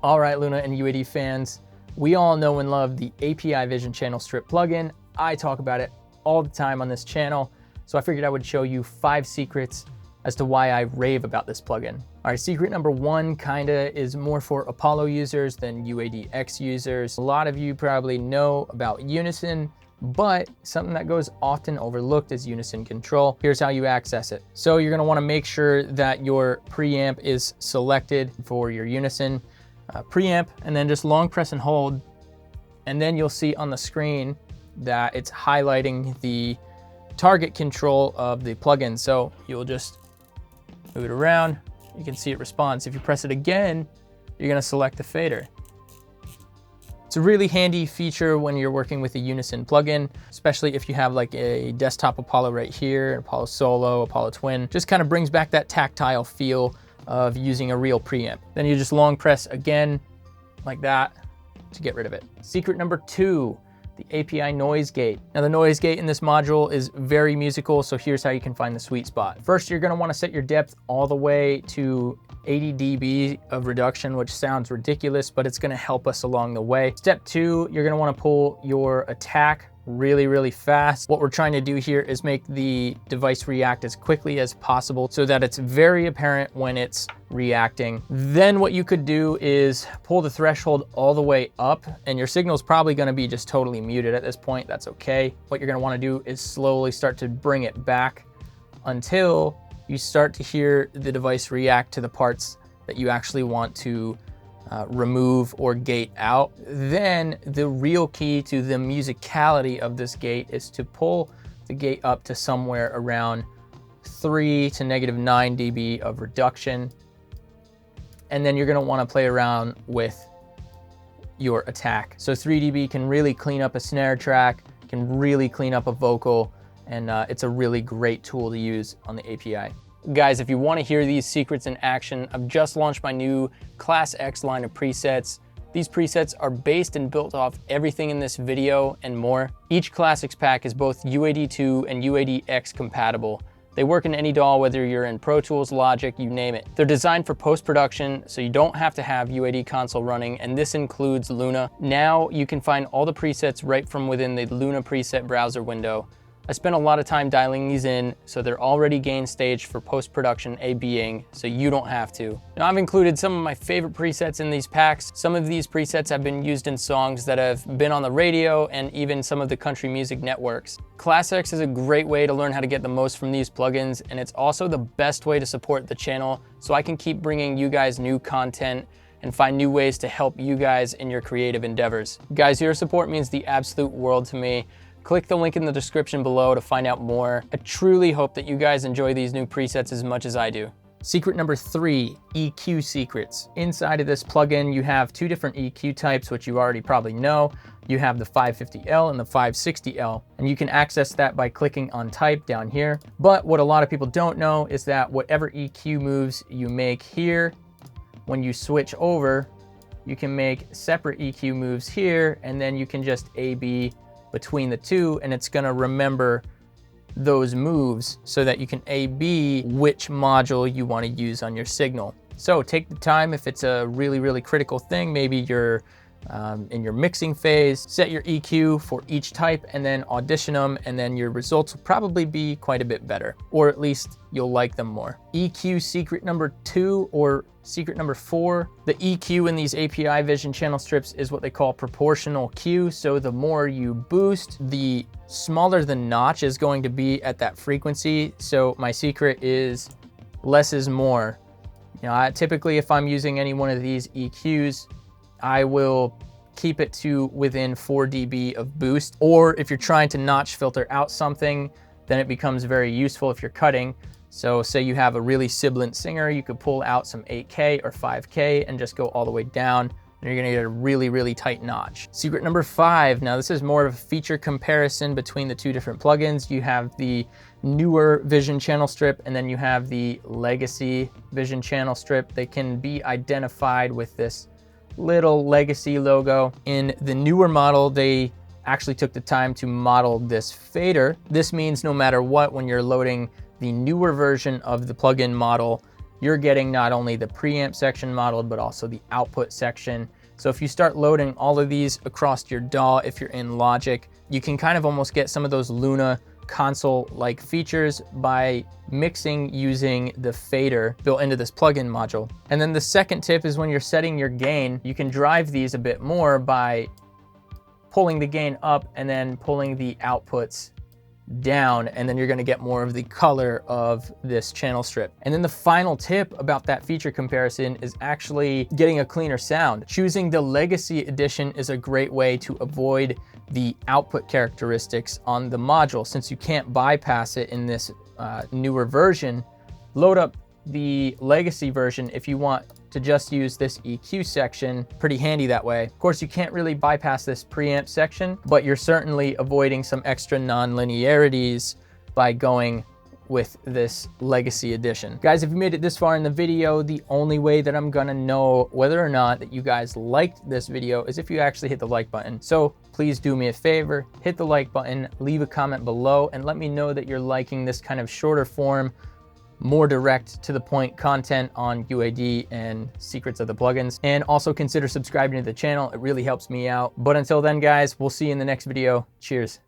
All right, Luna and UAD fans, we all know and love the API Vision Channel Strip plugin. I talk about it all the time on this channel, so I figured I would show you 5 secrets as to why I rave about this plugin. All right, secret number 1 kinda is more for Apollo users than UADX users. A lot of you probably know about Unison, but something that goes often overlooked is Unison control. Here's how you access it. So you're gonna wanna make sure that your preamp is selected for your Unison preamp, and then just long press and hold, and then you'll see on the screen that it's highlighting the target control of the plugin. So you'll just move it around, you can see it responds. If you press it again, you're gonna select the fader. It's a really handy feature when you're working with a Unison plugin, especially if you have like a desktop Apollo right here, Apollo Solo, Apollo Twin. Just kind of brings back that tactile feel of using a real preamp. Then you just long press again like that to get rid of it. Secret number 2, the API noise gate. Now the noise gate in this module is very musical, so here's how you can find the sweet spot. First, you're gonna wanna set your depth all the way to 80 dB of reduction, which sounds ridiculous, but it's gonna help us along the way. Step 2, you're gonna wanna pull your attack really fast. What we're trying to do here is make the device react as quickly as possible so that it's very apparent when it's reacting. Then what you could do is pull the threshold all the way up, and your signal is probably going to be just totally muted at this point. That's okay. What you're going to want to do is slowly start to bring it back until you start to hear the device react to the parts that you actually want to remove or gate out. Then the real key to the musicality of this gate is to pull the gate up to somewhere around 3 to -9 dB of reduction. And then you're gonna wanna play around with your attack. So 3 dB can really clean up a snare track, can really clean up a vocal, and it's a really great tool to use on the API. Guys, if you want to hear these secrets in action, I've just launched my new Class X line of presets. These presets are based and built off everything in this video and more. Each Class X pack is both UAD2 and UADX compatible. They work in any DAW, whether you're in Pro Tools, Logic, you name it. They're designed for post-production, so you don't have to have UAD Console running, and this includes Luna. Now you can find all the presets right from within the Luna preset browser window. I spent a lot of time dialing these in, so they're already gain staged for post-production ABing, so you don't have to. Now, I've included some of my favorite presets in these packs. Some of these presets have been used in songs that have been on the radio and even some of the country music networks. Class X is a great way to learn how to get the most from these plugins, and it's also the best way to support the channel so I can keep bringing you guys new content and find new ways to help you guys in your creative endeavors. Guys, your support means the absolute world to me. Click the link in the description below to find out more. I truly hope that you guys enjoy these new presets as much as I do. Secret number 3, EQ secrets. Inside of this plugin, you have 2 different EQ types, which you already probably know. You have the 550L and the 560L, and you can access that by clicking on type down here. But what a lot of people don't know is that whatever EQ moves you make here, when you switch over, you can make separate EQ moves here, and then you can just A/B between the two, and it's gonna remember those moves so that you can A/B which module you wanna use on your signal. So take the time if it's a really critical thing. Maybe you're in your mixing phase, set your EQ for each type and then audition them, and then your results will probably be quite a bit better, or at least you'll like them more. EQ secret number 2, or secret number 4, the EQ in these API Vision channel strips is what they call proportional Q. So the more you boost, the smaller the notch is going to be at that frequency. So my secret is less is more. You know, typically if I'm using any one of these EQs, I will keep it to within 4 dB of boost. Or if you're trying to notch filter out something, then it becomes very useful if you're cutting. So say you have a really sibilant singer, you could pull out some 8K or 5K and just go all the way down, and you're gonna get a really tight notch. Secret number 5, now this is more of a feature comparison between the 2 different plugins. You have the newer Vision channel strip, and then you have the legacy Vision channel strip. They can be identified with this little legacy logo. In the newer model, they actually took the time to model this fader. This means no matter what, when you're loading the newer version of the plugin model, you're getting not only the preamp section modeled, but also the output section. So if you start loading all of these across your DAW, if you're in Logic, you can kind of almost get some of those Luna console-like features by mixing using the fader built into this plugin module. And then the second tip is when you're setting your gain, you can drive these a bit more by pulling the gain up and then pulling the outputs down, and then you're gonna get more of the color of this channel strip. And then the final tip about that feature comparison is actually getting a cleaner sound. Choosing the Legacy Edition is a great way to avoid the output characteristics on the module. Since you can't bypass it in this newer version, load up the Legacy version if you want to just use this EQ section. Pretty handy that way. Of course, you can't really bypass this preamp section, but you're certainly avoiding some extra non-linearities by going with this Legacy Edition. Guys, if you made it this far in the video, the only way that I'm gonna know whether or not that you guys liked this video is if you actually hit the like button. So please do me a favor, hit the like button, leave a comment below, and let me know that you're liking this kind of shorter form, more direct to the point content on UAD and secrets of the plugins. And also consider subscribing to the channel. It really helps me out. But until then, guys, we'll see you in the next video. Cheers.